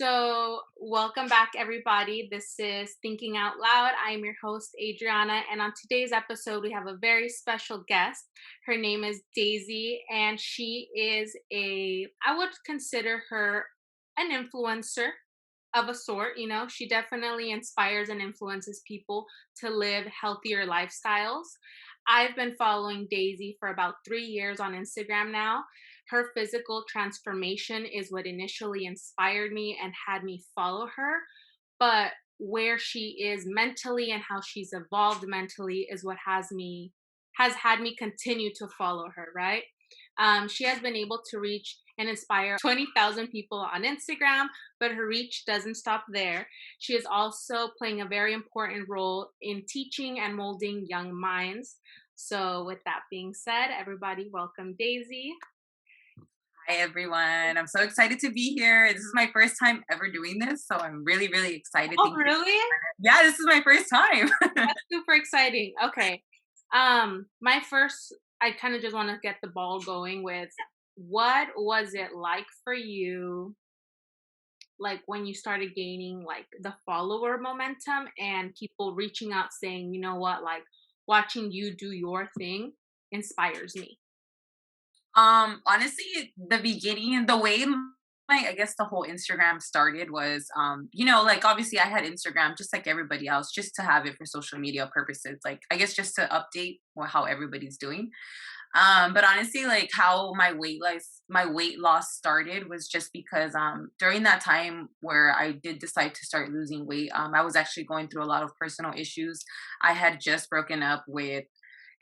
So, welcome back, everybody. This is Thinking Out Loud. I am your host, Adriana, and on today's episode, we have a very special guest. Her name is Daisy, and she is I would consider her an influencer of a sort. She definitely inspires and influences people to live healthier lifestyles. I've been following Daisy for about 3 years on Instagram now. Her physical transformation is what initially inspired me and had me follow her. But where she is mentally and how she's evolved mentally is what has had me continue to follow her, right? She has been able to reach and inspire 20,000 people on Instagram, but her reach doesn't stop there. She is also playing a very important role in teaching and molding young minds. So, with that being said, everybody, welcome Daisy. Hi everyone. I'm so excited to be here. This is my first time ever doing this, so I'm really, really excited. Oh, Thank you. really? Yeah, this is my first time. That's super exciting. Okay. My first, I kind of just want to get the ball going with what was it like for you, like when you started gaining like the follower momentum and people reaching out saying, you know what, like watching you do your thing inspires me. Honestly, the beginning and the way I guess the whole Instagram started was like obviously I had Instagram just like everybody else, just to have it for social media purposes. Like I guess just to update how everybody's doing. But honestly, like how my weight loss started was just because during that time where I did decide to start losing weight, I was actually going through a lot of personal issues. I had just broken up with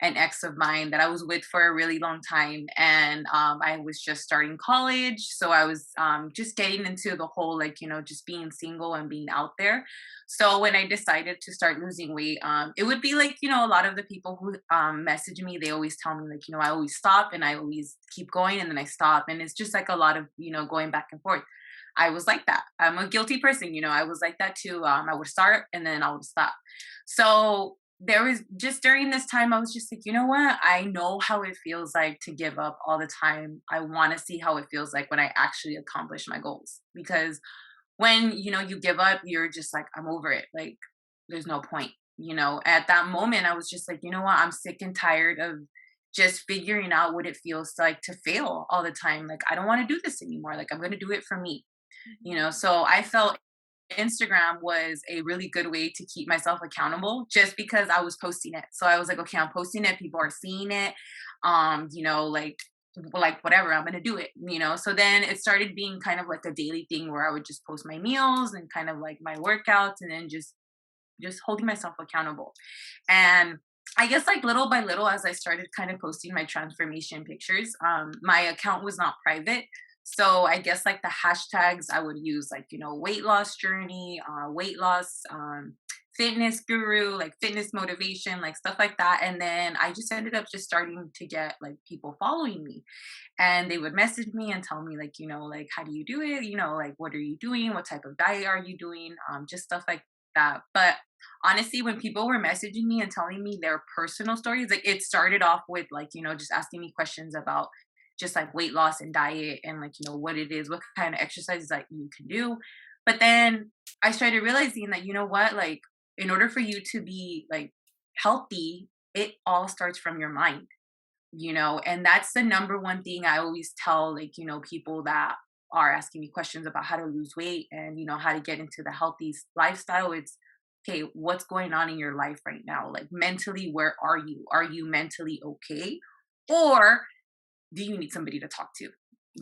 an ex of mine that I was with for a really long time. And I was just starting college. So I was just getting into the whole, like, just being single and being out there. So when I decided to start losing weight, it would be like, a lot of the people who message me, they always tell me, like, I always stop and I always keep going and then I stop. And it's just like a lot of, going back and forth. I was like that. I'm a guilty person, I was like that too. I would start and then I would stop. So there was just during this time, I was just like, you know what? I know how it feels like to give up all the time. I want to see how it feels like when I actually accomplish my goals. Because when, you give up, you're just like, I'm over it. Like, there's no point. At that moment, I was just like, you know what? I'm sick and tired of just figuring out what it feels like to fail all the time. Like, I don't want to do this anymore. Like, I'm going to do it for me. So I felt Instagram was a really good way to keep myself accountable just because I was posting it. So I was like, okay, I'm posting it, people are seeing it. Like whatever, I'm gonna do it, So then it started being kind of like a daily thing where I would just post my meals and kind of like my workouts and then just holding myself accountable. And I guess like little by little, as I started kind of posting my transformation pictures, my account was not private. So I guess like the hashtags I would use, like, weight loss journey, weight loss, fitness guru, like fitness motivation, like stuff like that. And then I just ended up just starting to get like people following me and they would message me and tell me like, like, how do you do it? Like, what are you doing? What type of diet are you doing? Just stuff like that. But honestly, when people were messaging me and telling me their personal stories, like it started off with like, just asking me questions about just like weight loss and diet and like, what it is, what kind of exercises that you can do. But then I started realizing that, what, like, in order for you to be like healthy, it all starts from your mind, and that's the number one thing I always tell, like, people that are asking me questions about how to lose weight and, how to get into the healthy lifestyle. It's, okay, what's going on in your life right now? Like mentally, where are you? Are you mentally okay? Or do you need somebody to talk to?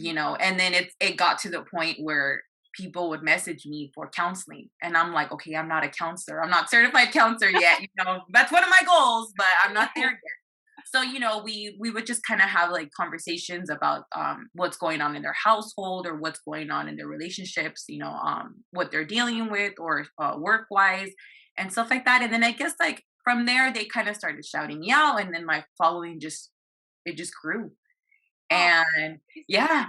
And then it got to the point where people would message me for counseling and I'm like, okay, I'm not a counselor, I'm not certified counselor yet, that's one of my goals, but I'm not there yet. So we would just kind of have like conversations about what's going on in their household or what's going on in their relationships, what they're dealing with or work wise and stuff like that. And then I guess like from there they kind of started shouting me out and then my following just grew. Oh, And yeah,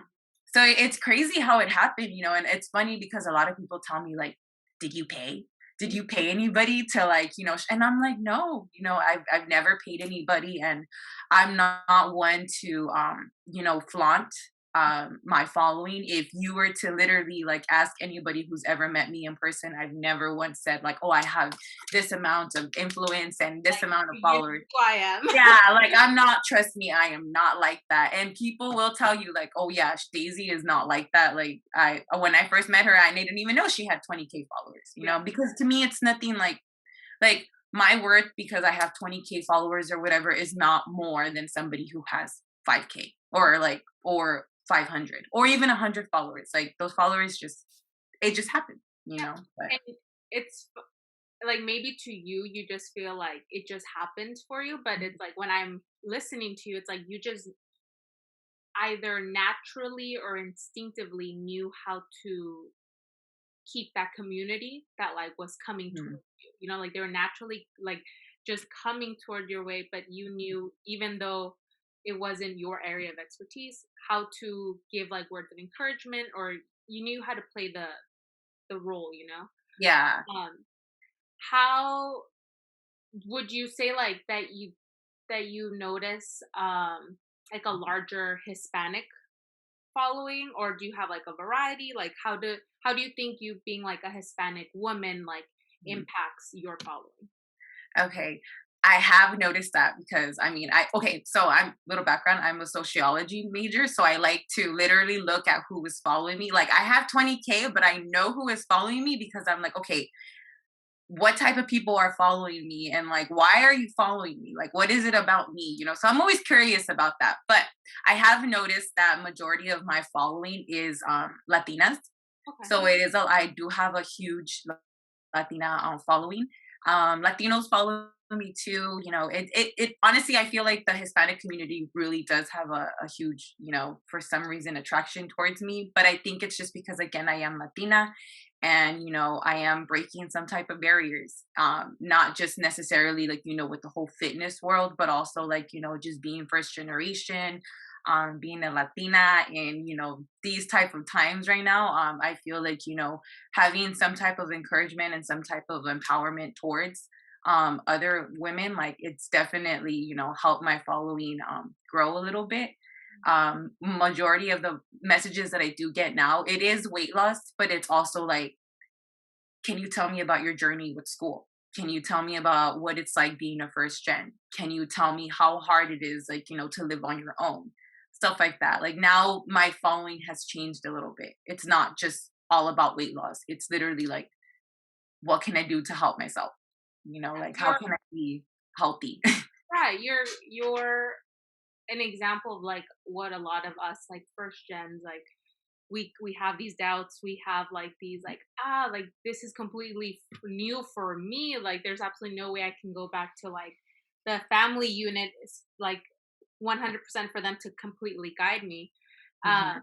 so it's crazy how it happened, and it's funny because a lot of people tell me like, "Did you pay? Did you pay anybody to like, and I'm like, "No, I've never paid anybody and I'm not one to flaunt my following. If you were to literally like ask anybody who's ever met me in person, I've never once said like, oh, I have this amount of influence and this Like, amount of you know followers. who I am. Yeah, like I'm not, trust me, I am not like that. And people will tell you like, oh yeah, Daisy is not like that. Like I when I first met her, I didn't even know she had 20K followers, Yeah. because to me it's nothing like my worth because I have 20K followers or whatever is not more than somebody who has 5K or 500 or even 100 followers. Like those followers just it just happened, Yeah. but And it's like maybe to you, you just feel like it just happens for you, but it's like when I'm listening to you, it's like you just either naturally or instinctively knew how to keep that community that like was coming Mhm, towards you. You know, like they were naturally like just coming toward your way, but you knew even though it wasn't your area of expertise, how to give like words of encouragement or you knew how to play the role, you know? yeah. How would you say like that you notice like a larger Hispanic following or do you have like a variety? Like how do you think you being like a Hispanic woman like Mhm. impacts your following? Okay. I have noticed that because so I'm little background, I'm a sociology major, so I like to literally look at who is following me. Like I have 20K, but I know who is following me because I'm like, okay, what type of people are following me and like why are you following me? Like what is it about me? So I'm always curious about that. But I have noticed that majority of my following is Latinas. Okay. So I do have a huge Latina following. Latinos follow me too. It honestly, I feel like the Hispanic community really does have a huge, for some reason, attraction towards me. But I think it's just because, again, I am Latina and, I am breaking some type of barriers. Not just necessarily like, with the whole fitness world, but also like, just being first generation, being a Latina in, these type of times right now. I feel like, having some type of encouragement and some type of empowerment towards other women, like it's definitely, helped my following grow a little bit. Majority of the messages that I do get now, it is weight loss, but it's also like, can you tell me about your journey with school? Can you tell me about what it's like being a first gen? Can you tell me how hard it is, like, to live on your own? Stuff like that. Like now my following has changed a little bit. It's not just all about weight loss. It's literally like, what can I do to help myself? Like how You're can I be healthy? right. You're an example of like what a lot of us like first gens like we have these doubts we have like these like this is completely new for me like there's absolutely no way I can go back to like the family unit is like 100% for them to completely guide me uh Hmm.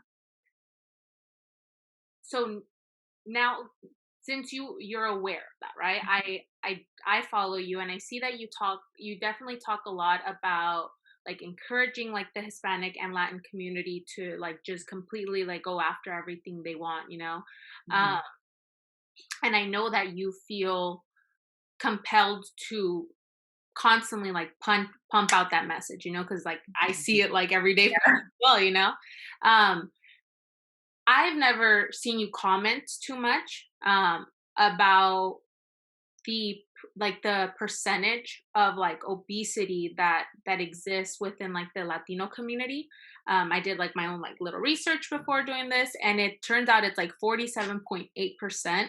so now since you're aware of that right I follow you and I see that you definitely talk a lot about like encouraging like the Hispanic and Latin community to like just completely like go after everything they want, you know. Hmm. um and I know that you feel compelled to constantly like pump out that message, you know, because like I see it like every day Yeah. as well, you know. um I've never seen you comment too much about like the percentage of like obesity that exists within like the Latino community. I did like my own like little research before doing this, and it turns out it's like 47.8%.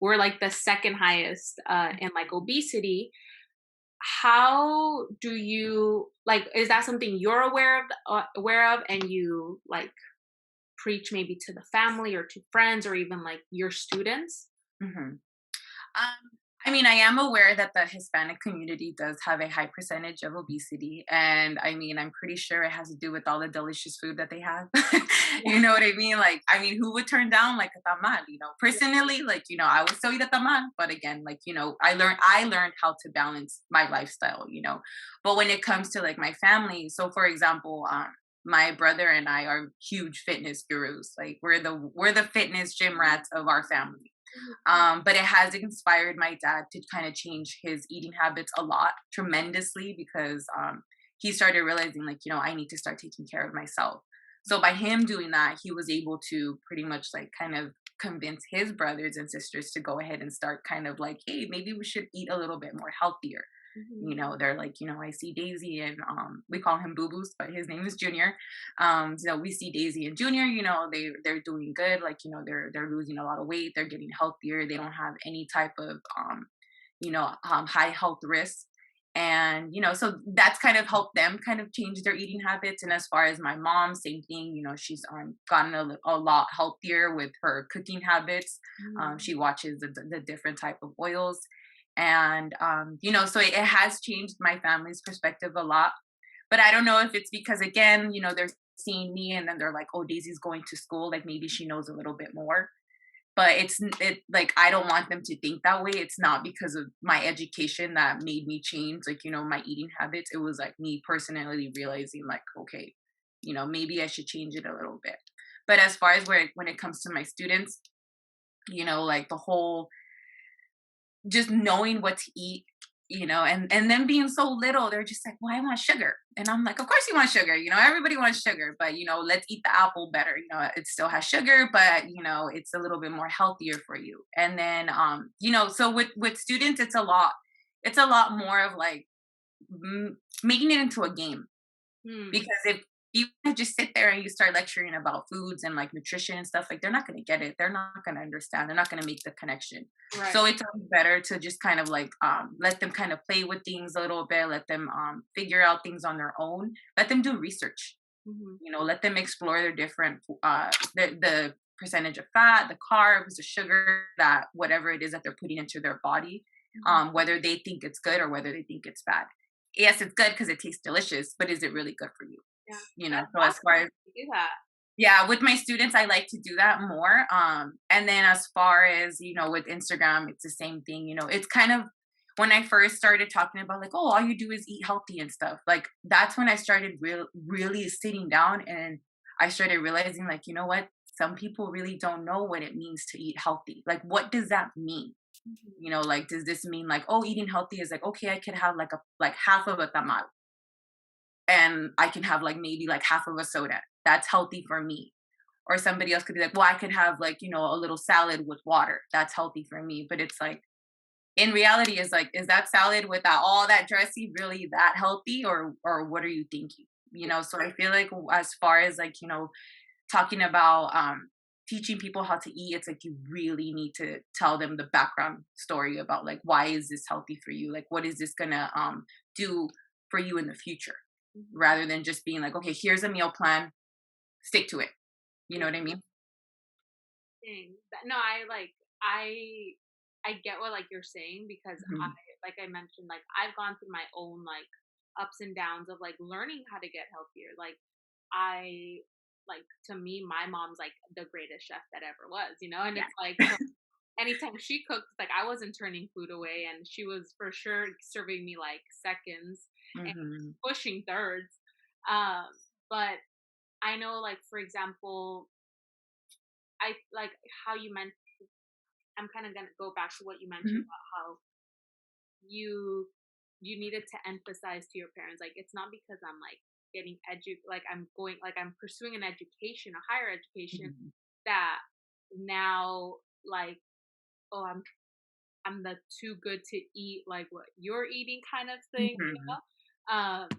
We're like the second highest in like obesity. How do you like? Is that something you're aware of, and you like preach maybe to the family or to friends or even like your students? Hmm. I am aware that the Hispanic community does have a high percentage of obesity. And I'm pretty sure it has to do with all the delicious food that they have. You know what I mean? Like, who would turn down like a tamal? Personally, like, I would still eat a tamal. But again, like, I learned how to balance my lifestyle, But when it comes to like my family, so for example, my brother and I are huge fitness gurus. Like we're the fitness gym rats of our family. But it has inspired my dad to kind of change his eating habits a lot, tremendously, because he started realizing, like, I need to start taking care of myself. So by him doing that, he was able to pretty much like kind of convince his brothers and sisters to go ahead and start kind of like, hey, maybe we should eat a little bit more healthier. Mhm. They're like, I see Daisy and we call him Boo Boos, but his name is Junior. So we see Daisy and Junior, they're doing good. Like, they're losing a lot of weight, they're getting healthier, they don't have any type of high health risks. And so that's kind of helped them kind of change their eating habits. And as far as my mom, same thing. She's gotten a lot healthier with her cooking habits. Mhm. She watches the different type of oils, and so it has changed my family's perspective a lot. But I don't know if it's because, again, they're seeing me and then they're like, oh, Daisy's going to school, like maybe she knows a little bit more. But it like, I don't want them to think that way. It's not because of my education that made me change, like, my eating habits. It was like me personally realizing, like, okay, maybe I should change it a little bit. But as far as when it comes to my students, like the whole just knowing what to eat, and them being so little, they're just like, well, I want sugar. And I'm like, of course you want sugar, everybody wants sugar, but let's eat the apple better. It still has sugar, but it's a little bit more healthier for you. And then so with students, it's a lot more of like making it into a game. Hmm. Because if you just sit there and you start lecturing about foods and like nutrition and stuff, like they're not going to get it. They're not going to understand. They're not going to make the connection. Right. So it's always better to just kind of like let them kind of play with things a little bit. Let them figure out things on their own. Let them do research. Mhm. Let them explore their different the percentage of fat, the carbs, the sugar, that whatever it is that they're putting into their body, Mhm. whether they think it's good or whether they think it's bad. Yes, it's good because it tastes delicious, but is it really good for you? Yeah. That's So as far awesome as, to do that. yeah, with my students, I like to do that more. And then as far as, with Instagram, it's the same thing. It's kind of when I first started talking about like, oh, all you do is eat healthy and stuff. Like that's when I started really sitting down and I started realizing, like, what? Some people really don't know what it means to eat healthy. Like, what does that mean? Mhm. Like, does this mean like, oh, eating healthy is like, okay, I could have like half of a tamal and I can have like maybe like half of a soda. That's healthy for me. Or somebody else could be like, well, I could have like, a little salad with water. That's healthy for me. But it's like, in reality, is like, is that salad without all that dressing really that healthy? Or what are you thinking? So I feel like as far as like, talking about teaching people how to eat, it's like you really need to tell them the background story about like, why is this healthy for you? Like, what is this gonna do for you in the future? Mhm. Rather than just being like, okay, here's a meal plan, stick to it. You know Yeah. what I mean? Dang. No, I get what like you're saying because I Mhm. like I mentioned like I've gone through my own like ups and downs of like learning how to get healthier. Like I like to me my mom's like the greatest chef that ever was, and Yeah. it's like so anytime she cooked like I wasn't turning food away and she was for sure serving me like seconds and Mhm. pushing thirds. Um but I know like for example I like how you meant I'm kind of going to go back to what you mentioned Mhm. about how you you needed to emphasize to your parents like it's not because I'm like getting like I'm going like I'm pursuing an education, a higher education Mhm. that now like oh I'm the too good to eat like what you're eating kind of thing, Mhm.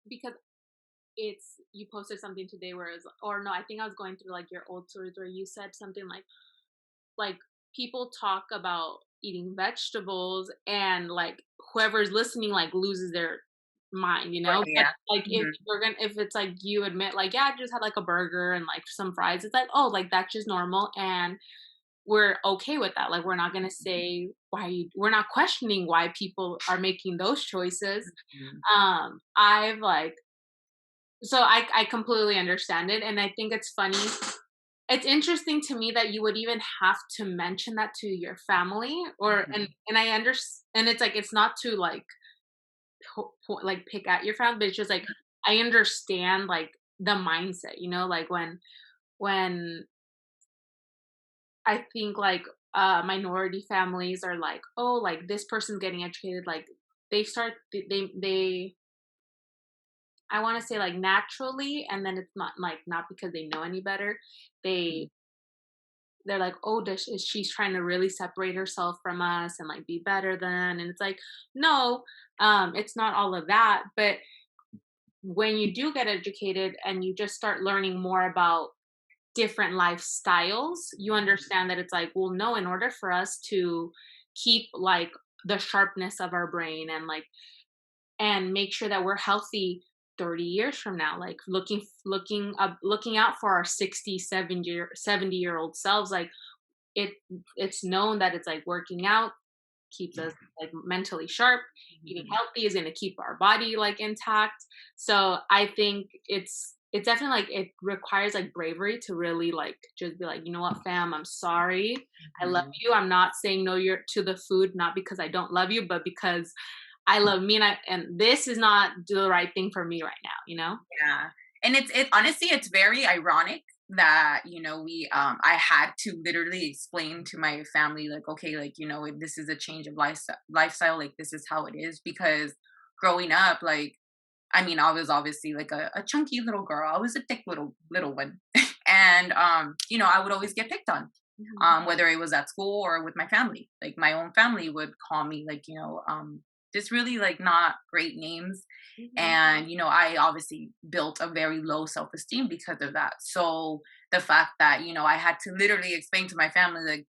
because it's you posted something today where it's or no, I think I was going through like your old stories where you said something like people talk about eating vegetables and like whoever's listening like loses their mind, Right, but yeah. like if Mhm. you're gonna if it's like you admit like yeah I just had like a burger and like some fries, it's like oh like that's just normal and we're okay with that, like we're not gonna say we're not questioning why people are making those choices. Mhm. I've like so I completely understand it and I think it's funny. It's interesting to me that you would even have to mention that to your family or Mhm. and I understand and it's like it's not to like like pick at your family, but it's just like I understand like the mindset, like when I think like minority families are like, oh, like this person's getting educated, like they start they I want to say like naturally, and then it's not like not because they know any better. They Mhm. they're like, oh, she's trying to really separate herself from us and like be better than, and it's like, no, it's not all of that. But when you do get educated and you just start learning more about different lifestyles, you understand that it's like, well, no, in order for us to keep like the sharpness of our brain and like and make sure that we're healthy 30 years from now, like looking out for our 70-year old selves, like it it's known that it's like working out keeps us like mentally sharp. Eating Mhm. healthy is going to keep our body like intact. So I think it's definitely like it requires like bravery to really like just be like, you know what, fam, I'm sorry. I love Mhm. you. I'm not saying no you're to the food, not because I don't love you, but because I love me, and this is not the right thing for me right now, you know? Yeah. And it honestly, it's very ironic that, we I had to literally explain to my family, like, okay, like, this is a change of lifestyle, like this is how it is. Because growing up, like, I mean, I was obviously like a chunky little girl. I was a thick little one. And I would always get picked on. Mhm. Whether it was at school or with my family. Like my own family would call me like, just really like not great names. Mhm. And I obviously built a very low self-esteem because of that. So the fact that I had to literally explain to my family, like,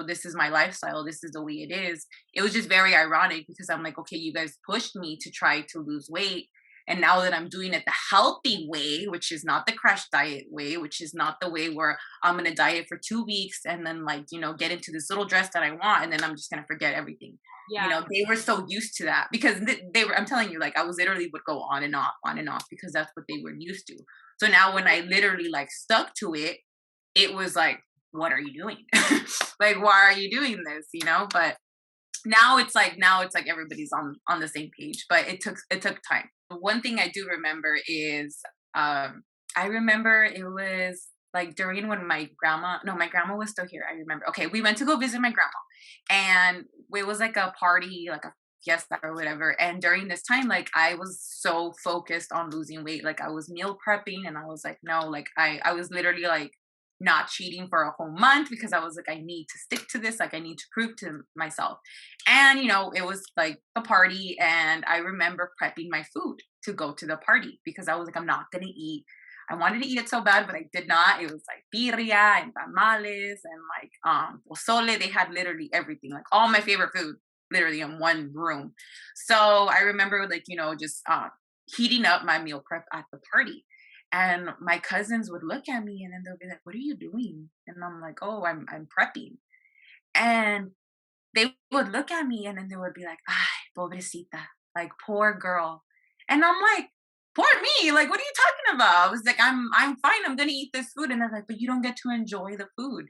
this is my lifestyle, this is the way it is. It was just very ironic because I'm like, okay, you guys pushed me to try to lose weight, and now that I'm doing it the healthy way, which is not the crash diet way, which is not the way where I'm going to diet for 2 weeks and then, like, get into this little dress that I want, and then I'm just going to forget everything. Yeah. They were so used to that because they were, I'm telling you, like, I was literally would go on and off because that's what they were used to. So now when I literally like stuck to it, it was like, what are you doing? Like, why are you doing this? But now it's like everybody's on the same page, but it took time. One thing I do remember is, I remember it was like during when my grandma was still here. I remember, okay, we went to go visit my grandma, and it was like a party, like a fiesta or whatever. And during this time, like, I was so focused on losing weight, like I was meal prepping, and I was like, no, like I was literally like not cheating for a whole month because I was like, I need to stick to this, like I need to prove to myself. And it was like a party, and I remember prepping my food to go to the party because I was like, I'm not gonna eat. I wanted to eat it so bad, but I did not. It was like birria and tamales and like pozole. They had literally everything, like all my favorite food, literally in one room. So I remember, like, just heating up my meal prep at the party. And my cousins would look at me and then they'll be like, "What are you doing?" And I'm like, "Oh, I'm prepping." And they would look at me and then they would be like, "Ay, pobrecita," like, poor girl. And I'm like, poor me, like, what are you talking about? I was like, I'm fine, I'm gonna eat this food. And they're like, but you don't get to enjoy the food.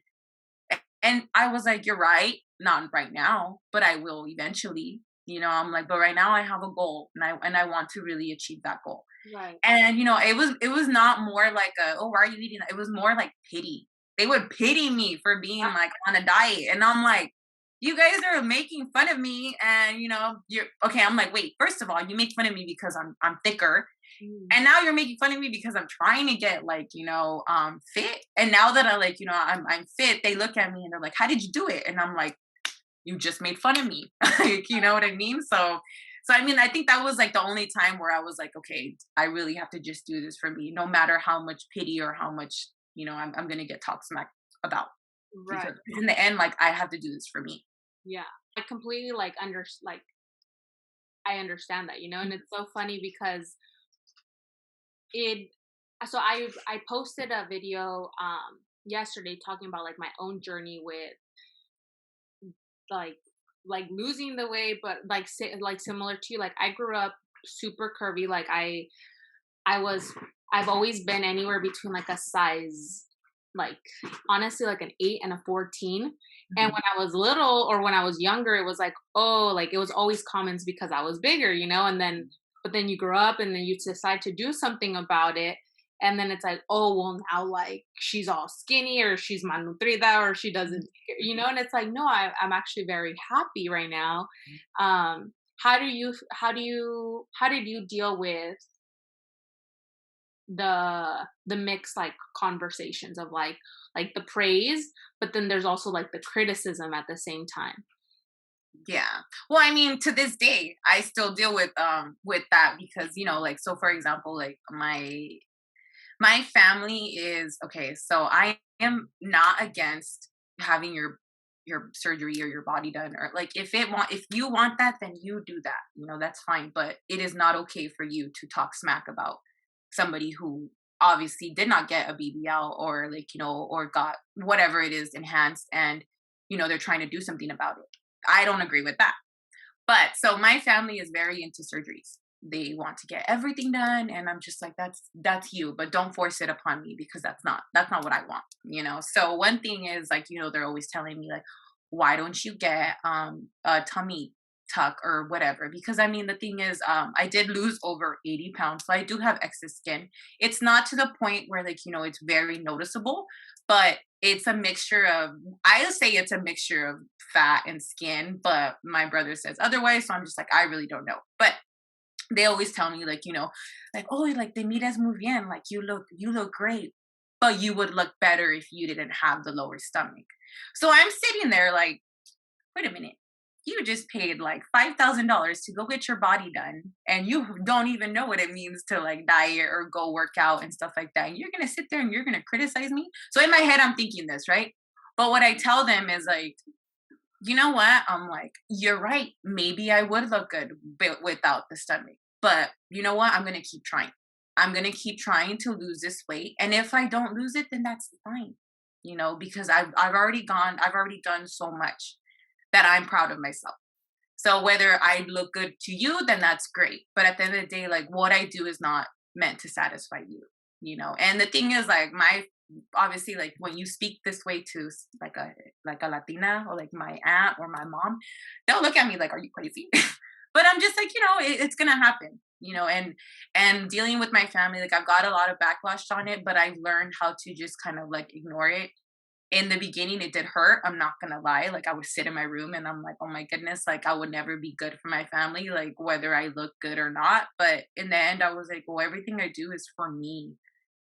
And I was like, you're right, not right now, but I will eventually. I'm like, but right now I have a goal, and I want to really achieve that goal. Right. And it was not more like a, oh, why are you eating that? It was more like pity. They would pity me for being like on a diet. And I'm like, you guys are making fun of me, and you're okay. I'm like, wait, first of all, you make fun of me because I'm thicker. Mhm. And now you're making fun of me because I'm trying to get, like, fit. And now that I, like, I'm fit, they look at me and they're like, how did you do it? And I'm like, you just made fun of me. Like, you know what I mean? So I mean, I think that was like the only time where I was like, okay, I really have to just do this for me, no matter how much pity or how much, I'm gonna get talk smack about. Right. Because in the end, like, I have to do this for me. Yeah. I completely like like I understand that, and Mhm. it's so funny because it so I posted a video yesterday talking about like my own journey with like losing the weight, but like like similar to you, like I grew up super curvy. Like I was I've always been anywhere between like a size, like honestly like an 8 and a 14. And Mhm. when I was little or when I was younger, it was like, oh, like it was always comments because I was bigger, and then but then you grow up and then you decide to do something about it. And then it's like, oh, well, now like she's all skinny or she's malnutrida or she doesn't, and it's like, no, I'm actually very happy right now. How did you deal with the mixed like conversations of like the praise, but then there's also like the criticism at the same time. Yeah. Well, I mean, to this day, I still deal with that because, like, so for example, like my family is okay, so I am not against having your surgery or your body done, or like if you want that, then you do that. That's fine, but it is not okay for you to talk smack about somebody who obviously did not get a BBL, or like, or got whatever it is enhanced, and they're trying to do something about it. I don't agree with that. But so my family is very into surgeries. They want to get everything done, and I'm just like, that's you, but don't force it upon me, because that's not what I want. So one thing is like, they're always telling me like, why don't you get a tummy tuck or whatever? Because I mean, the thing is, I did lose over 80 pounds, so I do have excess skin. It's not to the point where like, it's very noticeable, but it's a mixture of, I say it's a mixture of fat and skin, but my brother says otherwise. So I'm just like, I really don't know. But they always tell me like, like, oh, like te miras muy bien, like you look great, but you would look better if you didn't have the lower stomach. So I'm sitting there like, wait a minute. You just paid like $5,000 to go get your body done, and you don't even know what it means to like diet or go work out and stuff like that. And you're gonna sit there and you're gonna criticize me. So in my head, I'm thinking this, right? But what I tell them is like, you know what? I'm like, you're right. Maybe I would look good without the stomach. But you know what? I'm going to keep trying. I'm going to keep trying to lose this weight. And if I don't lose it, then that's fine. Because I've already done so much that I'm proud of myself. So whether I look good to you, then that's great. But at the end of the day, like what I do is not meant to satisfy you. And the thing is like my obviously like when you speak this way to like a Latina or like my aunt or my mom, they'll look at me like, are you crazy? But I'm just like, it's gonna happen. And dealing with my family, like I've got a lot of backlash on it, but I've learned how to just kind of like ignore it. In the beginning it did hurt, I'm not gonna lie. Like I would sit in my room and I'm like, oh my goodness, like I would never be good for my family, like whether I look good or not. But in the end I was like, well, everything I do is for me.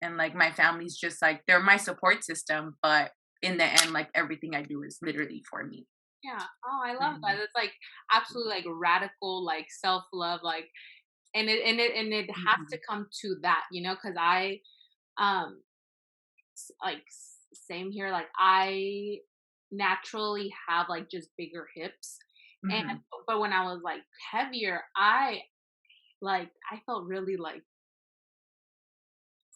And like my family's just like, they're my support system, but in the end, like everything I do is literally for me. Yeah. Oh, I love that. Mhm. It's like absolutely like radical like self-love, like, and it has to Mhm. come to that, because I um like same here, like I naturally have like just bigger hips, and Mhm. but when I was like heavier, I felt really like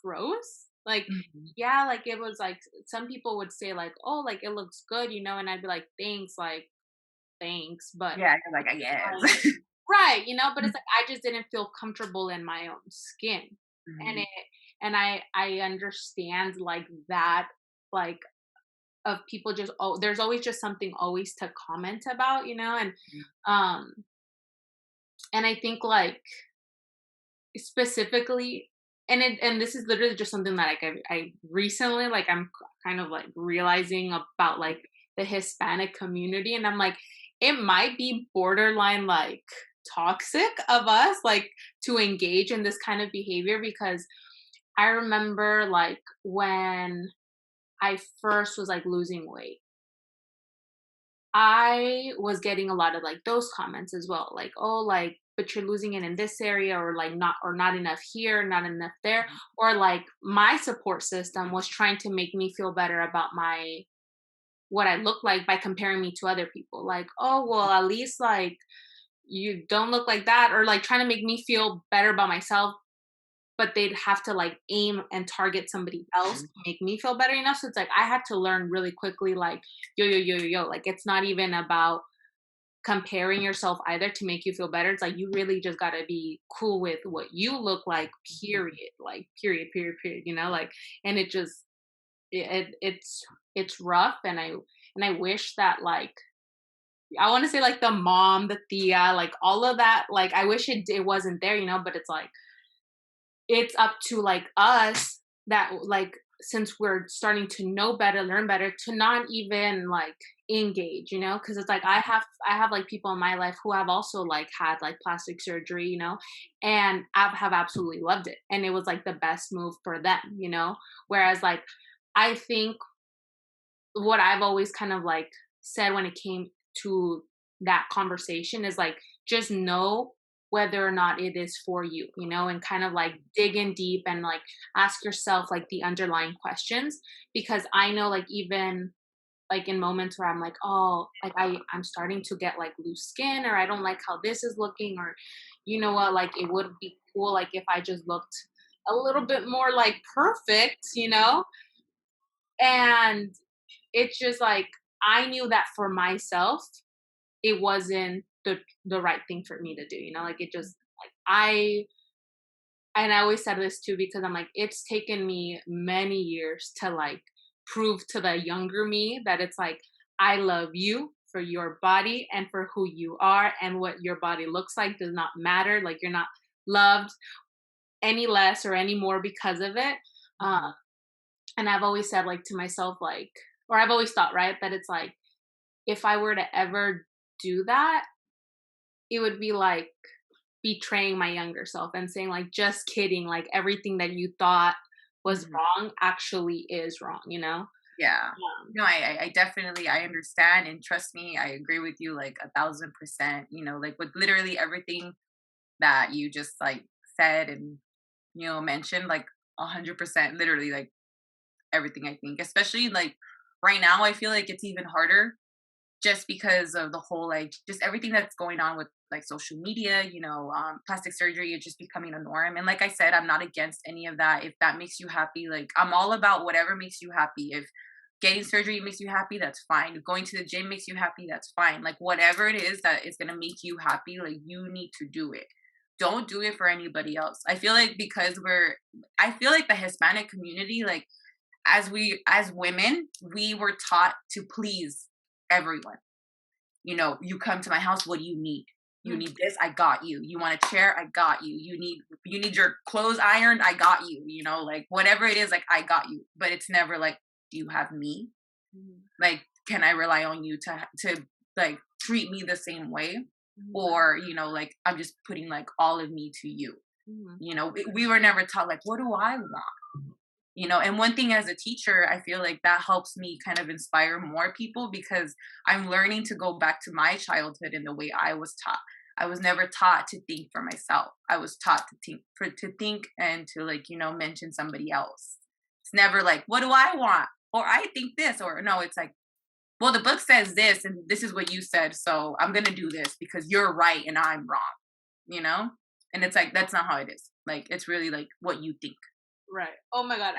gross. Like, Mhm. yeah, like it was like some people would say like, oh, like it looks good, and I'd be like, thanks, like thanks, but Yeah, you're like, I like, guess. right, but it's like I just didn't feel comfortable in my own skin. And Mhm. I understand like that, like of people just, oh, there's always just something always to comment about, um and I think like specifically, and this is literally just something that like I recently like I'm kind of like realizing about like the Hispanic community, and I'm like, it might be borderline like toxic of us like to engage in this kind of behavior, because I remember like when I first was like losing weight, I was getting a lot of like those comments as well, like, oh, like, but you're losing it in this area, or like not, or not enough here, not enough there, or like my support system was trying to make me feel better about my what I look like by comparing me to other people, like, oh, well, at least like you don't look like that, or like trying to make me feel better about myself, but they'd have to like aim and target somebody else Mhm. to make me feel better enough. So it's like I had to learn really quickly, like, yo, like it's not even about comparing yourself either to make you feel better. It's like you really just gotta be cool with what you look like, period. Like period. Like, and it just it's rough, and I wish that like I want to say like the mom, the tia, like all of that, like I wish it wasn't there, but it's like it's up to like us that like since we're starting to know better, learn better, to not even like engage, because it's like I have like people in my life who have also like had like plastic surgery, and have absolutely loved it, and it was like the best move for them, whereas like I think what I've always kind of like said when it came to that conversation is like just know whether or not it is for you, and kind of like dig in deep and like ask yourself like the underlying questions, because I know like even like in moments where I'm like, oh, like I'm starting to get like loose skin, or I don't like how this is looking, or you know what, like it would be cool like if I just looked a little bit more like perfect, and it's just like I knew that for myself, it wasn't the right thing for me to do, like it just like I always said this too because I'm like, it's taken me many years to like prove to the younger me that it's like, I love you for your body and for who you are, and what your body looks like does not matter. Like, you're not loved any less or any more because of it. Mhm. And I've always said, like, to myself, like, or I've always thought, right, that it's like, if I were to ever do that, it would be like betraying my younger self and saying like, just kidding, like everything that you thought was Mhm. wrong actually is wrong, Yeah. um, No, I definitely I understand, and trust me, I agree with you like 1,000%. Like with literally everything that you just like said and mentioned, like 100%, literally like everything. I think, especially like right now, I feel like it's even harder just because of the whole like just everything that's going on with like social media, plastic surgery is just becoming a norm. And like I said, I'm not against any of that. If that makes you happy, like I'm all about whatever makes you happy. If getting surgery makes you happy, that's fine. If going to the gym makes you happy, that's fine. Like whatever it is that is going to make you happy, like you need to do it. Don't do it for anybody else. I feel like because I feel like the Hispanic community, like as women, we were taught to please everyone. You come to my house, what do you need? You mm, need this, I got you. You want a chair, I got you. You need your clothes ironed, I got you. Like whatever it is, like I got you. But it's never like, do you have me? mhm, Like, can I rely on you to like treat me the same way? mhm, Or, like I'm just putting like all of me to you. mhm, We were never taught like, what do I want? And one thing as a teacher, I feel like that helps me kind of inspire more people because I'm learning to go back to my childhood in the way I was taught. I was never taught to think for myself. I was taught to think and to like mention somebody else. It's never like, what do I want, or I think this, or no, it's like, well, the book says this and this is what you said, so I'm going to do this because you're right and I'm wrong, you know and it's like that's not how it is. Like it's really like what you think. right. Oh my god,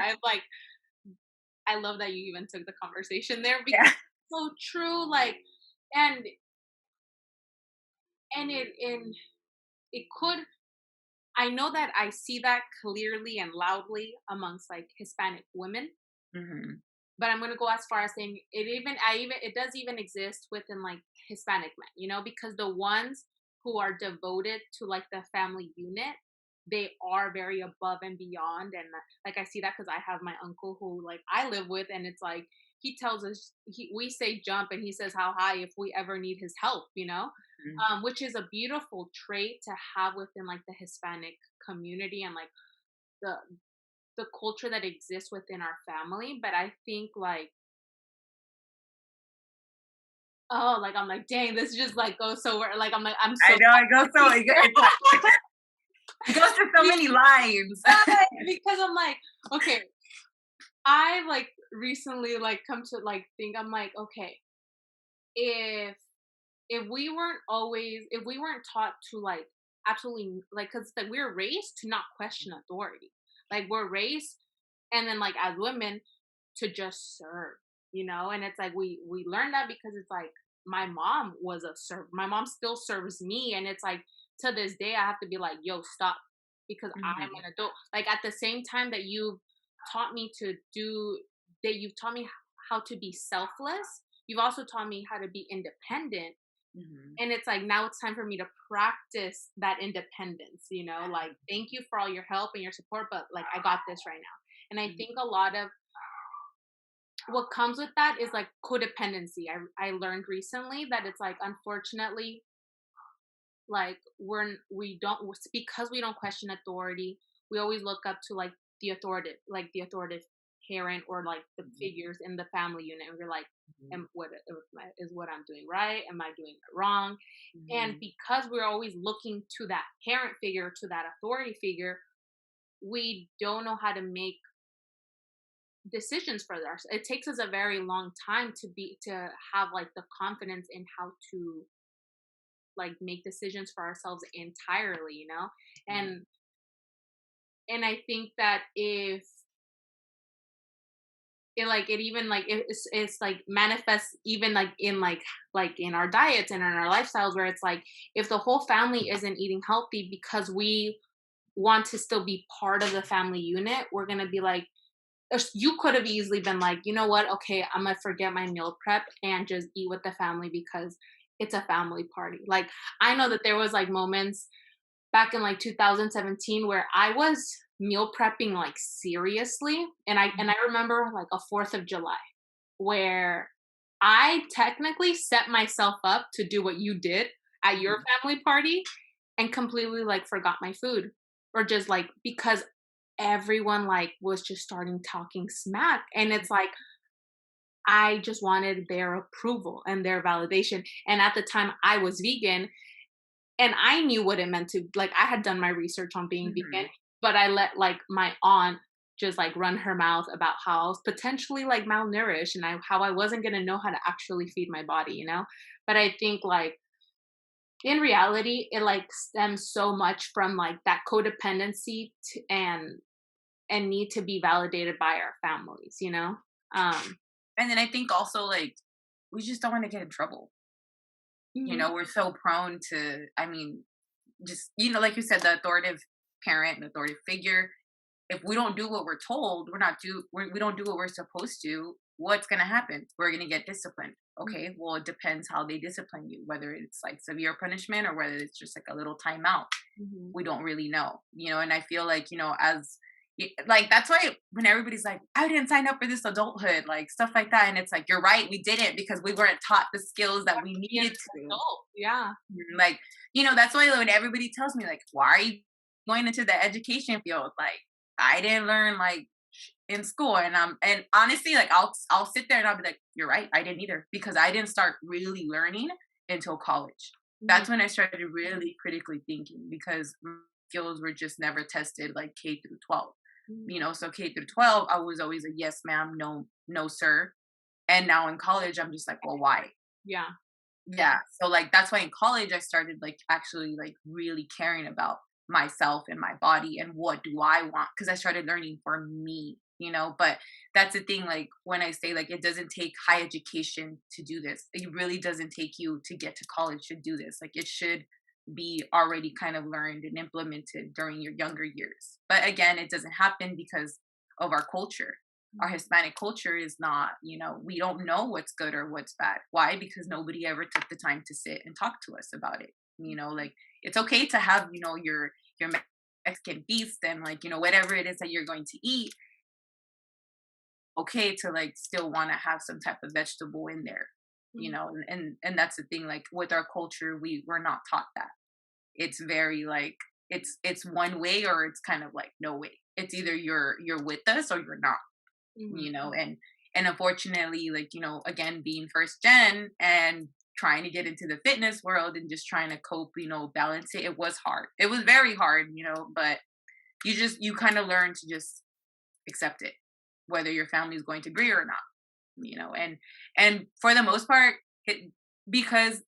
I love that you even took the conversation there because Yeah. it's so true. Like, and it could. I know that I see that clearly and loudly amongst like Hispanic women, Hmm. but I'm gonna go as far as saying it does even exist within like Hispanic men, because the ones who are devoted to like the family unit, they are very above and beyond. And like I see that because I have my uncle who like I live with, and it's like he tells us we say jump, and he says how high if we ever need his help, which is a beautiful trait to have within like the Hispanic community and like the the culture that exists within our family. But I think like, oh, like I'm like, dang, this just like goes so where like I'm like I'm I so know it goes so it's like it goes to so because many lives. because I'm like, okay, I like recently like come to like think I'm like, okay, if if we weren't taught to like absolutely like because like we're raised to not question authority, like we're raised, and then like as women to just serve, and it's like we learn that because it's like my mom was a serve, my mom still serves me, and it's like to this day I have to be like, yo, stop, because I'm Mhm, an adult. Like at the same time that you've taught me to do that, you've taught me how to be selfless, you've also taught me how to be independent, mhm, and it's like now it's time for me to practice that independence, like thank you for all your help and your support, but like I got this right now. And I mhm, think a lot of what comes with that is like codependency. I learned recently that it's like unfortunately like we don't because we don't question authority. We always look up to the authoritative parent or like the Mhm, figures in the family unit. And we're like, mhm, is what I'm doing right? Am I doing it wrong? And mhm, because we're always looking to that parent figure, to that authority figure, we don't know how to make decisions for ourselves. It takes us a very long time to have like the confidence in how to like make decisions for ourselves entirely, you know? mhm, And I think that if it even like it's like manifests even like in our diets and in our lifestyles where it's like if the whole family isn't eating healthy because we want to still be part of the family unit, we're gonna be like, you could have easily been like, you know what? Okay, I'm gonna forget my meal prep and just eat with the family because it's a family party. Like, I know that there was like moments back in like 2017 where I was meal prepping like seriously, and I remember like a 4th of July where I technically set myself up to do what you did at your mhm, family party and completely like forgot my food or just like because everyone like was just starting talking smack, and it's like I just wanted their approval and their validation. And at the time I was vegan and I knew what it meant to like I had done my research on being vegan, mhm. but I let like my aunt just like run her mouth about how I was potentially like malnourished and how I wasn't gonna know how to actually feed my body, you know? But I think like in reality, it like stems so much from like that codependency and need to be validated by our families, you know? Um And then I think also, like, we just don't wanna get in trouble. mhm, We're so prone to, I mean, just, like you said, the authoritative parent, the authoritative figure. If we don't do what we're told, we don't do what we're supposed to, what's gonna happen? We're gonna get disciplined. mhm, Okay, well, it depends how they discipline you, whether it's like severe punishment or whether it's just like a little timeout. mhm. We don't really know, and I feel like, like that's why when everybody's like, I didn't sign up for this adulthood, like stuff like that, and it's like, you're right, we didn't, because we weren't taught the skills that we Being needed an to. adult, yeah. Like, that's why when everybody tells me, like, why are you going into the education field? Like, I didn't learn like in school, and honestly, like, I'll sit there and I'll be like, you're right, I didn't either, because I didn't start really learning until college. Mhm, That's when I started really critically thinking, because my skills were just never tested like K through 12. mhm. So K through 12, I was always a yes, ma'am, no, no, sir. And now in college, I'm just like, well, why? Yeah. Yeah, so, like, that's why in college I started, like, actually, like, really caring about myself and my body and what do I want, because I started learning for me. But that's the thing, like, when I say, like, it doesn't take high education to do this. It really doesn't take you to get to college to do this. Like, it should be already kind of learned and implemented during your younger years. But again, it doesn't happen because of our culture. Our Mhm, Hispanic culture is not, we don't know what's good or what's bad. Why? Because nobody ever took the time to sit and talk to us about it. Like, it's okay to have, your Mexican feast and, like, whatever it is that you're going to eat. Okay to, like, still want to have some type of vegetable in there. mhm, And that's the thing, like, with our culture, we're not taught that. It's very like, it's one way or it's kind of like no way. It's either you're with us or you're not. mhm. And unfortunately, like, again, being first gen and trying to get into the fitness world and just trying to cope, balance it was hard. It was very hard, but you kind of learn to just accept it, whether your family is going to agree or not. And for the most part, because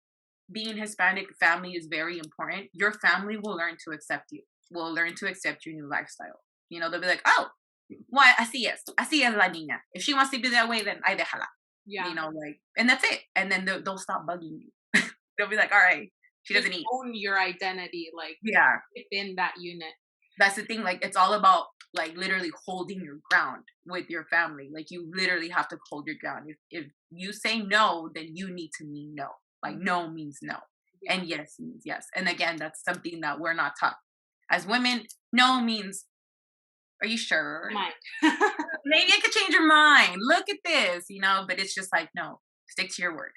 being Hispanic, family is very important. Your family will learn to accept you, will learn to accept your new lifestyle. They'll be like, oh, why, así es la niña. If she wants to be that way, then I déjala. Yeah. Like, and that's it. And then they'll stop bugging you. They'll be like, all right, she Just doesn't eat. own your identity, like, Yeah, within that unit. that's the thing. Like, it's all about, like, literally holding your ground with your family. Like, you literally have to hold your ground. If you say no, then you need to mean no. Like, Mhm, no means no, yeah. and yes means yes. And again, that's something that we're not taught. As women, no means, are you sure? Mine. maybe I could change your mind. Look at this, but it's just like, no, stick to your word.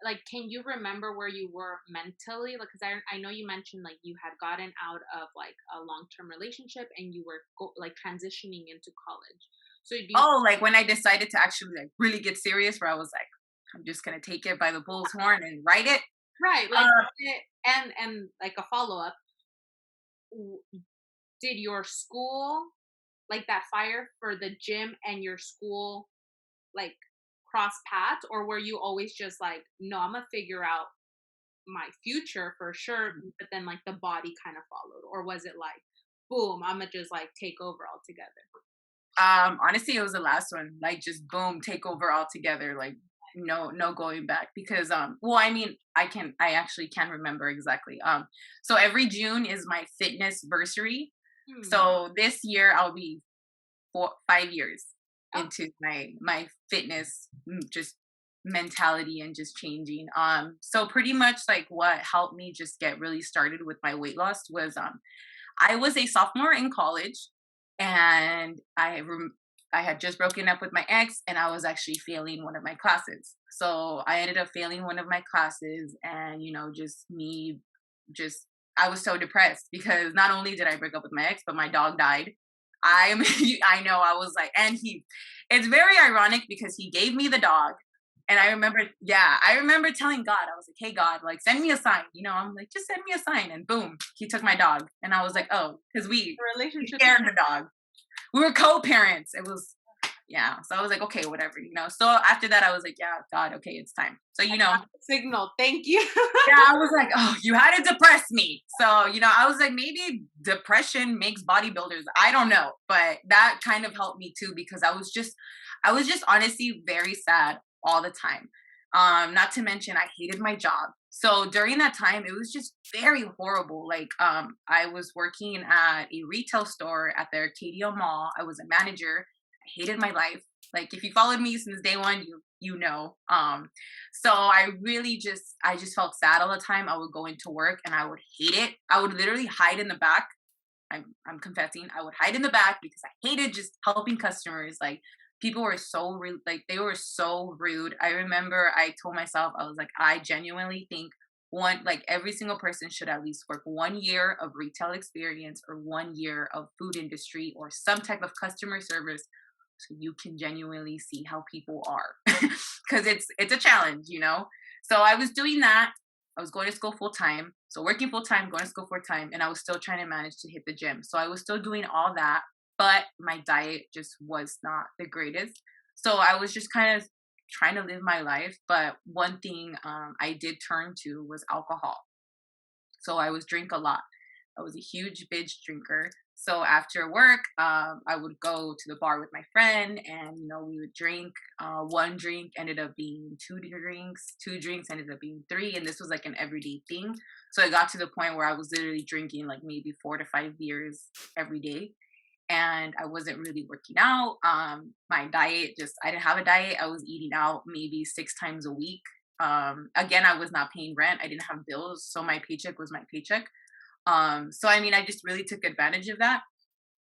Like, can you remember where you were mentally? Like, because I know you mentioned like you had gotten out of like a long term relationship and you were like transitioning into college. So do you Oh, like when I decided to actually like really get serious, where I was like, I'm just gonna take it by the bull's horn and write it. right like Uh, and like a follow up, did your school like that fire for the gym and your school like cross paths, or were you always just like, no, I'm gonna figure out my future for sure, but then like the body kind of followed, or was it like, boom, I'm gonna just like take over altogether? honestly, it was the last one. Like just boom, take over altogether. Like no going back because well, I mean, I actually can remember exactly. So every June is my fitness versary. Hmm. So this year I'll be 5 years Oh, into my fitness just mentality and just changing. So pretty much like what helped me just get really started with my weight loss was I was a sophomore in college, and I had just broken up with my ex, and I was actually failing one of my classes. So I ended up failing one of my classes, and just me, just I was so depressed because not only did I break up with my ex, but my dog died. I'm I know I was like, and it's very ironic because he gave me the dog. And I remember, yeah, I remember telling God, I was like, hey, God, like, send me a sign. I'm like, just send me a sign. And boom, he took my dog. And I was like, oh, because the we relationship. shared the dog. We were co parents. It was, yeah. So I was like, okay, whatever. So after that, I was like, yeah, God, okay, it's time. So, Signal, thank you. yeah, I was like, oh, you had to depress me. So, I was like, maybe depression makes bodybuilders. I don't know. But that kind of helped me too because I was just honestly very sad all the time. Not to mention I hated my job. So during that time, it was just very horrible. Like, I was working at a retail store at the Arcadia Mall. I was a manager. I hated my life. Like, if you followed me since day one, you know. So I just felt sad all the time. I would go into work and I would hate it. I would literally hide in the back. I'm confessing. I would hide in the back because I hated just helping customers. Like people were so rude. Like they were so rude. I remember I told myself I was like I genuinely think every single person should at least work 1 year of retail experience or 1 year of food industry or some type of customer service so you can genuinely see how people are because it's a challenge. So I was doing that. I was going to school full time, so working full time, going to school full time, and I was still trying to manage to hit the gym. So I was still doing all that, but my diet just was not the greatest. So I was just kind of trying to live my life. But one thing I did turn to was alcohol. So I was drink a lot. I was a huge binge drinker. So after work, I would go to the bar with my friend, and we would drink. One drink ended up being two drinks. Two drinks ended up being three, and this was like an everyday thing. So it got to the point where I was literally drinking like maybe 4 to 5 beers every day, and I wasn't really working out. My diet I didn't have a diet. I was eating out maybe 6 times a week. Again, I was not paying rent. I didn't have bills, so my paycheck was my paycheck. So I mean, I just really took advantage of that.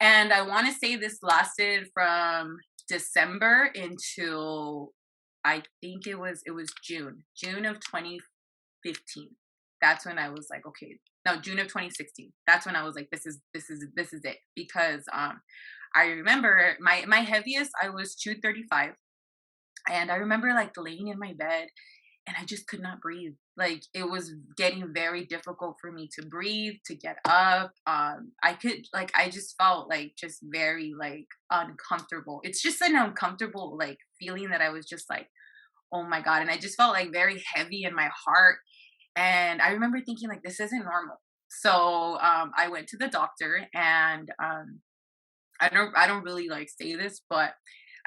And I want to say this lasted from December until I think it was June of 2015. That's when I was like, okay, no, June of 2016. That's when I was like, this is it because I remember my heaviest I was 235, and I remember like laying in my bed and I just could not breathe. Like it was getting very difficult for me to breathe, to get up. I just felt like just very like uncomfortable. It's just an uncomfortable like feeling that I was just like, oh my God. And I just felt like very heavy in my heart. And I remember thinking like this isn't normal. So I went to the doctor, and I don't really like say this, but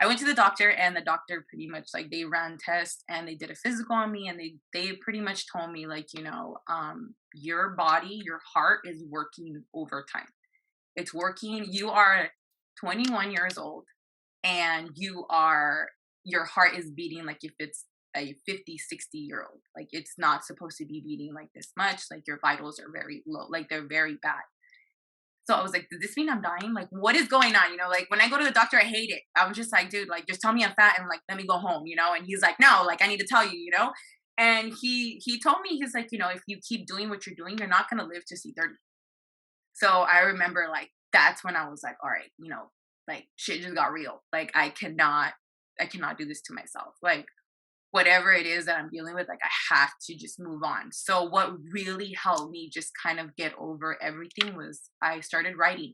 I went to the doctor, and the doctor pretty much like they ran tests and they did a physical on me, and they pretty much told me like, your body, your heart is working overtime. It's working. You are 21 years old, and your heart is beating like if it's a 50, 60-year old. Like it's not supposed to be beating like this much. Like your vitals are very low, like they're very bad. So I was like, does this mean I'm dying? Like, what is going on? Like when I go to the doctor, I hate it. I'm just like, dude, like just tell me I'm fat and like let me go home. And he's like, no, like I need to tell you. And he told me, he's like, if you keep doing what you're doing, you're not gonna live to see 30. So I remember like that's when I was like, all right, like shit just got real. Like I cannot do this to myself. Like whatever it is that I'm dealing with, like I have to just move on. So what really helped me just kind of get over everything was I started writing.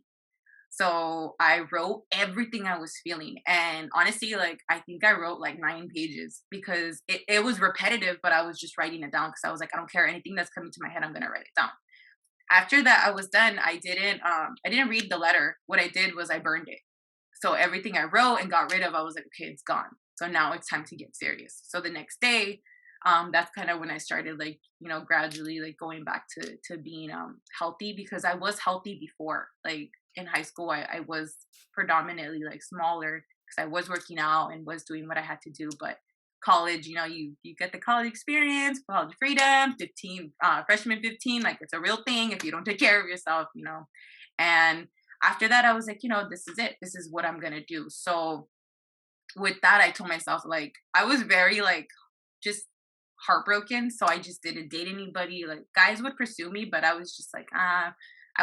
So I wrote everything I was feeling. And honestly, like I think I wrote like 9 pages because it was repetitive, but I was just writing it down because I was like, I don't care anything that's coming to my head, I'm gonna write it down. After that I was done, I didn't read the letter. What I did was I burned it. So everything I wrote and got rid of, I was like, okay, it's gone. So now it's time to get serious. So the next day, that's kind of when I started like, gradually like going back to being healthy because I was healthy before. Like in high school, I was predominantly like smaller because I was working out and was doing what I had to do. But college, you get the college experience, college freedom, 15, freshman 15, like it's a real thing if you don't take care of yourself. And after that, I was like, this is it. This is what I'm gonna do. So with that, I told myself like I was very like just heartbroken. So I just didn't date anybody. Like guys would pursue me, but I was just like, I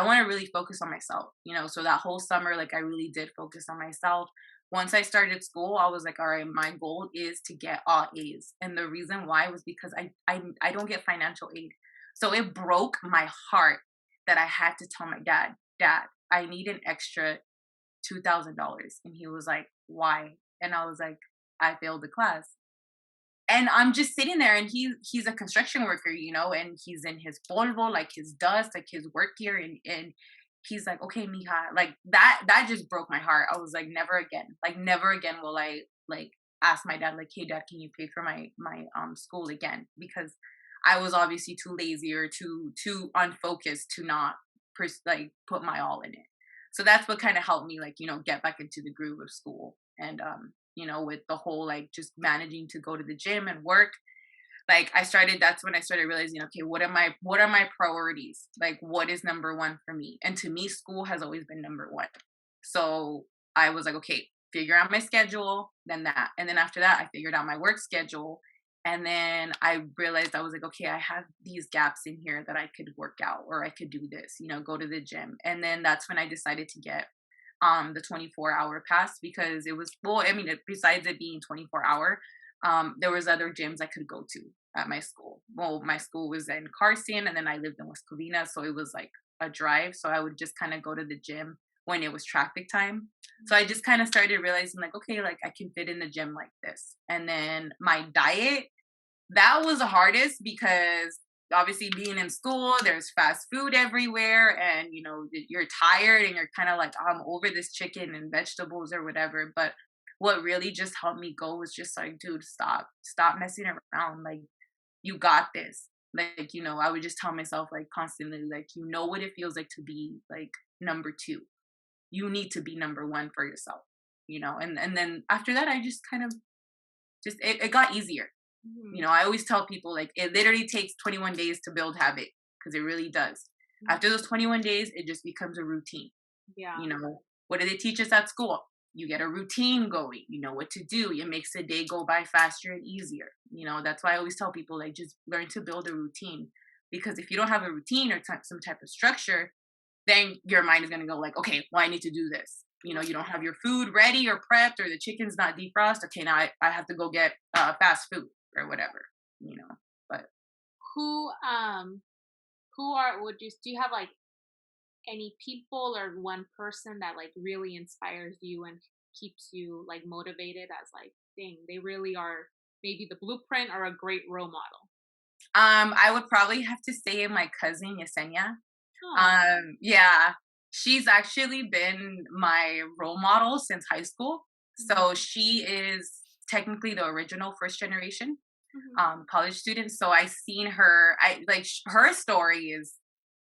want to really focus on myself. So that whole summer, like I really did focus on myself. Once I started school, I was like, all right, my goal is to get all A's. And the reason why was because I don't get financial aid. So it broke my heart that I had to tell my dad, I need an extra $2,000. And he was like, why? And I was like, I failed the class. And I'm just sitting there and he's a construction worker, and he's in his polvo, like his dust, like his work gear, and he's like, okay, mija, like that just broke my heart. I was like, never again. Like never again will I like ask my dad, like, hey dad, can you pay for my school again? Because I was obviously too lazy or too unfocused to not like put my all in it. So that's what kind of helped me like, get back into the groove of school. And with the whole like just managing to go to the gym and work, like that's when I started realizing, okay, what are my priorities? Like what is number one for me? And to me, school has always been number one. So I was like, okay, figure out my schedule, then that. And then after that, I figured out my work schedule. And then I realized I was like, okay, I have these gaps in here that I could work out or I could do this, go to the gym. And then that's when I decided to get the 24-hour pass because it was, well, I mean, besides it being 24-hour, there was other gyms I could go to at my school. Well, my school was in Carson and then I lived in West Covina, so it was like a drive. So I would just kind of go to the gym when it was traffic time. So I just kind of started realizing like, okay, like I can fit in the gym like this. And then my diet, that was the hardest because obviously being in school, there's fast food everywhere, and you're tired and you're kind of like, I'm over this chicken and vegetables or whatever. But what really just helped me go was just like, dude, stop messing around. Like, you got this. Like, I would just tell myself like constantly, like, what it feels like to be like number two. You need to be number one for yourself. And then after that, I just kind of just it got easier. Mhm. I always tell people like it literally takes 21 days to build habit because it really does. After those 21 days, it just becomes a routine. Yeah. What do they teach us at school? You get a routine going. You know what to do. It makes the day go by faster and easier. That's why I always tell people like just learn to build a routine because if you don't have a routine or some type of structure, then your mind is going to go like, okay, well, I need to do this. You don't have your food ready or prepped or the chicken's not defrosted. Okay, now I have to go get fast food or whatever, but Who who are would you do you have like any people or one person that like really inspires you and keeps you like motivated as like dang, they really are maybe the blueprint or a great role model? I would probably have to say my cousin Yesenia. Oh. Yeah, she's actually been my role model since high school. Mhm. So she is technically the original first generation Mhm. college student. So I seen her. I like her story is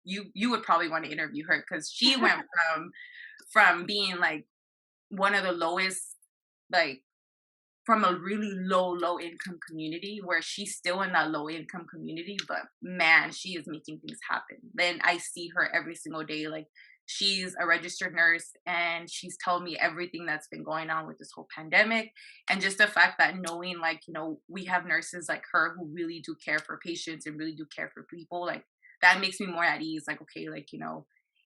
you would probably want to interview her because she went from being like one of the lowest, like from a really low income community where she's still in that low income community, but man, she is making things happen. Then I see her every single day, like She's a registered nurse, and she's told me everything that's been going on with this whole pandemic. And just the fact that knowing, like, we have nurses like her who really do care for patients and really do care for people, like, that makes me more at ease. Like, okay, like,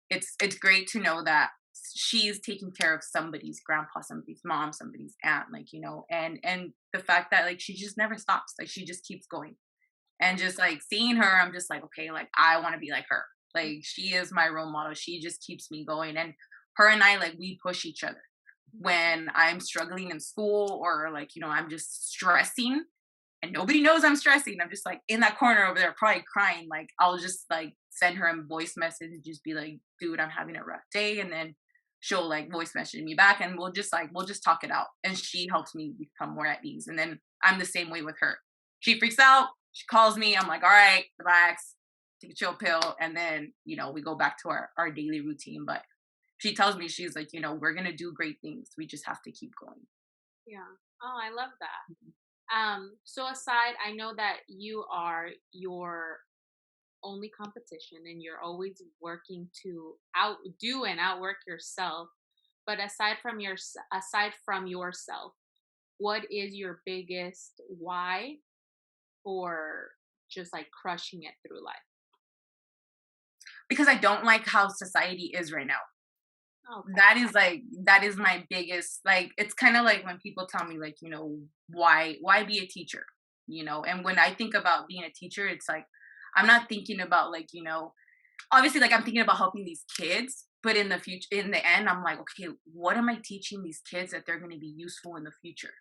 it's great to know that she's taking care of somebody's grandpa, somebody's mom, somebody's aunt, like, and the fact that, like, she just never stops, like, she just keeps going. And just like seeing her, I'm just like, okay, like, I want to be like her. Like, she is my role model. She just keeps me going. And her and I, like, we push each other when I'm struggling in school, or like, I'm just stressing and nobody knows I'm stressing. I'm just like in that corner over there, probably crying. Like, I'll just like send her a voice message and just be like, dude, I'm having a rough day. And then she'll like voice message me back, and we'll just talk it out. And she helps me become more at ease. And then I'm the same way with her. She freaks out, she calls me, I'm like, all right, relax, take a chill pill. And then, we go back to our daily routine. But she tells me, she's like, we're gonna do great things. We just have to keep going. Yeah. Oh, I love that. So aside, I know that you are your only competition and you're always working to outdo and outwork yourself. But aside from yourself, what is your biggest why for just like crushing it through life? Because I don't like how society is right now. Okay. That is my biggest, like, it's kind of like when people tell me, like, why be a teacher? And when I think about being a teacher, it's like, I'm not thinking about, like, obviously, like, I'm thinking about helping these kids, but in the future, in the end, I'm like, okay, what am I teaching these kids that they're going to be useful in the future?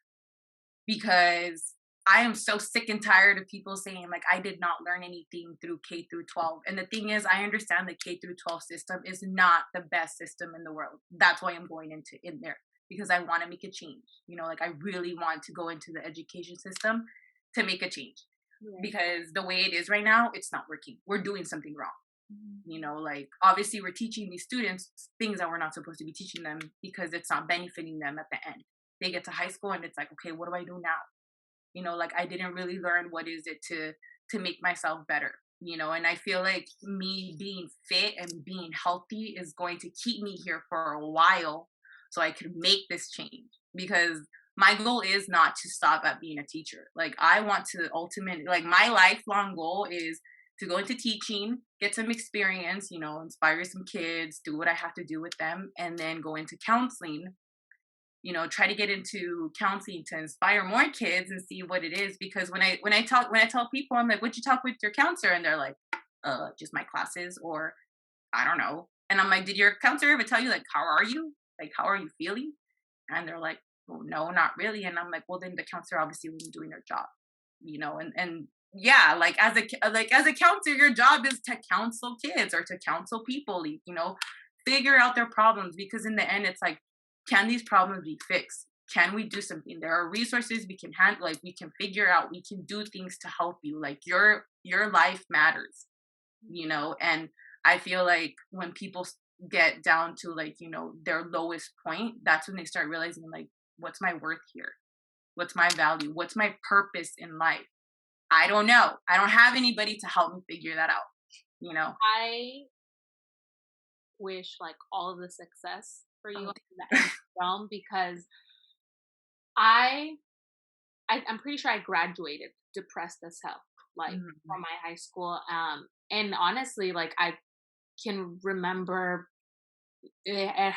Because I am so sick and tired of people saying, like, I did not learn anything through K through 12. And the thing is, I understand the K through 12 system is not the best system in the world. That's why I'm going into in there, because I want to make a change. Like, I really want to go into the education system to make a change, Right. because the way it is right now, it's not working. We're doing something wrong. Mhm. Like, obviously we're teaching these students things that we're not supposed to be teaching them, because it's not benefiting them at the end. They get to high school and it's like, okay, what do I do now? Like, I didn't really learn what is it to make myself better. And I feel like me being fit and being healthy is going to keep me here for a while, so I can make this change. Because my goal is not to stop at being a teacher. Like, I want to ultimately, like, my lifelong goal is to go into teaching, get some experience, inspire some kids, do what I have to do with them, and then go into counseling. Try to get into counseling to inspire more kids and see what it is. Because when I tell people, I'm like, "What'd you talk with your counselor?" And they're like, just my classes, or I don't know. And I'm like, "Did your counselor ever tell you, like, how are you? Like, how are you feeling?" And they're like, "Oh, no, not really." And I'm like, "Well, then the counselor obviously wasn't doing their job." And yeah, like, as a counselor, your job is to counsel kids or to counsel people, figure out their problems. Because in the end, it's like, can these problems be fixed? Can we do something? There are resources we can handle, like, we can figure out, we can do things to help you. Like, your life matters. And I feel like when people get down to, like, their lowest point, that's when they start realizing, like, what's my worth here? What's my value? What's my purpose in life? I don't know. I don't have anybody to help me figure that out, you know? I wish like all of the success for you Oh, in that realm because I, I'm pretty sure I graduated depressed as hell, like mhm. from my high school. And honestly, like I can remember a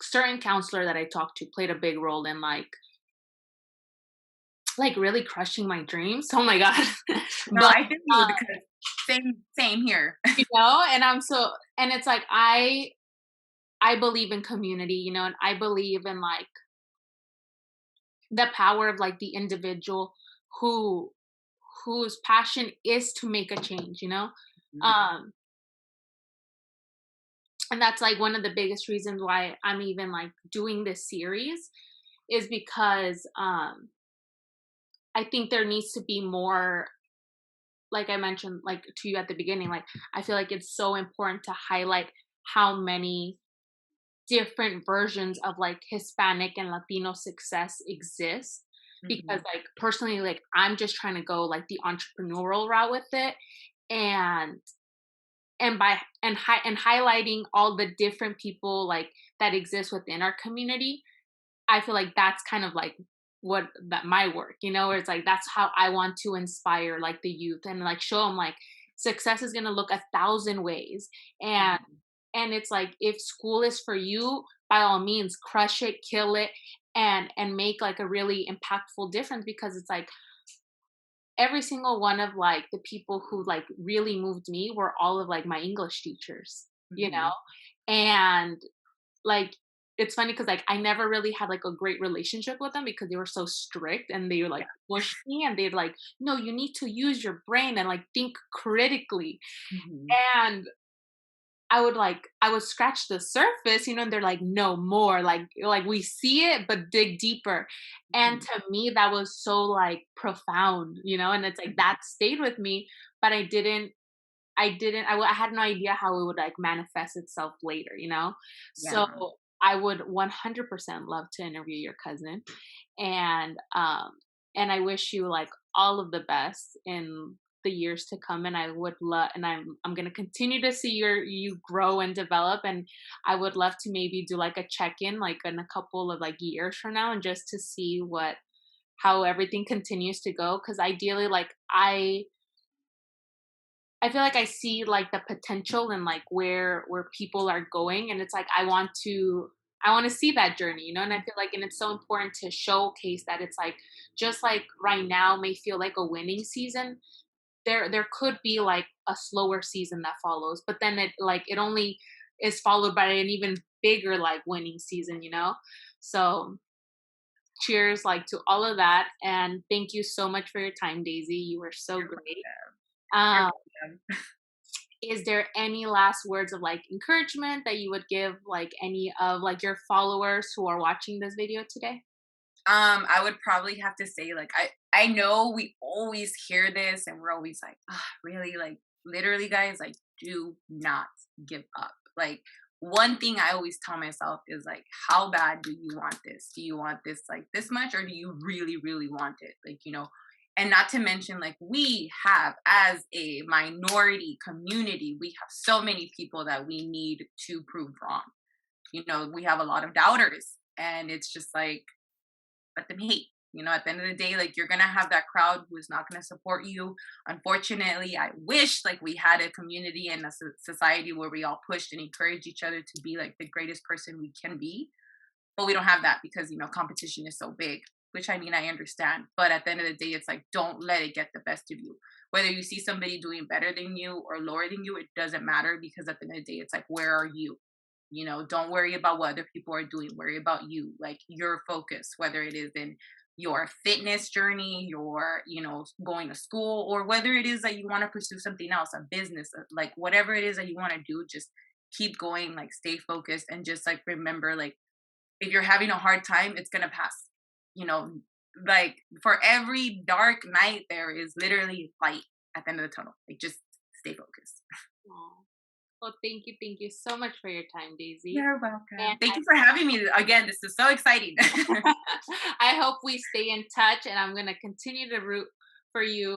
certain counselor that I talked to played a big role in like really crushing my dreams. Oh my god! No, But I feel you, because same here. and and it's like I believe in community, and I believe in like the power of like the individual who whose passion is to make a change, Mhm, um and that's like one of the biggest reasons why I'm even like doing this series is because I think there needs to be more, like I mentioned like to you at the beginning, like I feel like it's so important to highlight how many different versions of like Hispanic and Latino success exist. Because mhm. like personally, like I'm just trying to go like the entrepreneurial route with it. And and by and highlighting all the different people like that exist within our community. I feel like that's kind of like what that my work, where it's like that's how I want to inspire like the youth and like show them like success is gonna look 1,000 ways. and Mhm. and it's like if school is for you, by all means, crush it, kill it, and make like a really impactful difference, because it's like every single one of like the people who like really moved me were all of like my English teachers, you know? Mhm. And like it's funny because like I never really had like a great relationship with them because they were so strict and they like Yeah. pushed me and they'd like, no, you need to use your brain and like think critically. Mhm. And I would scratch the surface, and they're like, no more. Like we see it, but dig deeper. And Mhm. to me, that was so like profound, and it's like Mhm. that stayed with me, but I had no idea how it would like manifest itself later. So Yeah. I would 100% love to interview your cousin, and and I wish you like all of the best in the years to come. And I would love, and I'm gonna continue to see you grow and develop, and I would love to maybe do like a check in like in a couple of like years from now, and just to see what how everything continues to go. Because ideally, like I feel like I see like the potential and like where people are going, and it's like I want to see that journey, and I feel like, and it's so important to showcase that it's like just like right now may feel like a winning season, there could be like a slower season that follows, but then it only is followed by an even bigger like winning season. So cheers like to all of that, and thank you so much for your time, Daisy. You were so You're great. welcome. You're Um, welcome. is there any last words of like encouragement that you would give like any of like your followers who are watching this video today? I would probably have to say, like, I know we always hear this and we're always like, ah, really? Like, literally, guys, like, do not give up. Like, one thing I always tell myself is like, how bad do you want this? Do you want this like this much, or do you really, really want it? Like, and not to mention, like, we have as a minority community, we have so many people that we need to prove wrong. We have a lot of doubters, and it's just like, let them hate. At the end of the day, like, you're gonna have that crowd who is not gonna support you. Unfortunately, I wish like we had a community and a society where we all pushed and encouraged each other to be like the greatest person we can be. But we don't have that because competition is so big. Which, I mean, I understand. But at the end of the day, it's like, don't let it get the best of you. Whether you see somebody doing better than you or lower than you, it doesn't matter, because at the end of the day, it's like, where are you? Don't worry about what other people are doing. Worry about you, like your focus, whether it is in your fitness journey, your, going to school, or whether it is that you want to pursue something else, a business, like whatever it is that you want to do, just keep going, like stay focused, and just like remember, like, if you're having a hard time, it's gonna pass. You know, like, for every dark night, there is literally light at the end of the tunnel. Like, just stay focused. Aw. Well, thank you so much for your time, Daisy. You're And welcome. Thank you for having me again. This is so exciting. I hope we stay in touch, and I'm gonna continue to root for you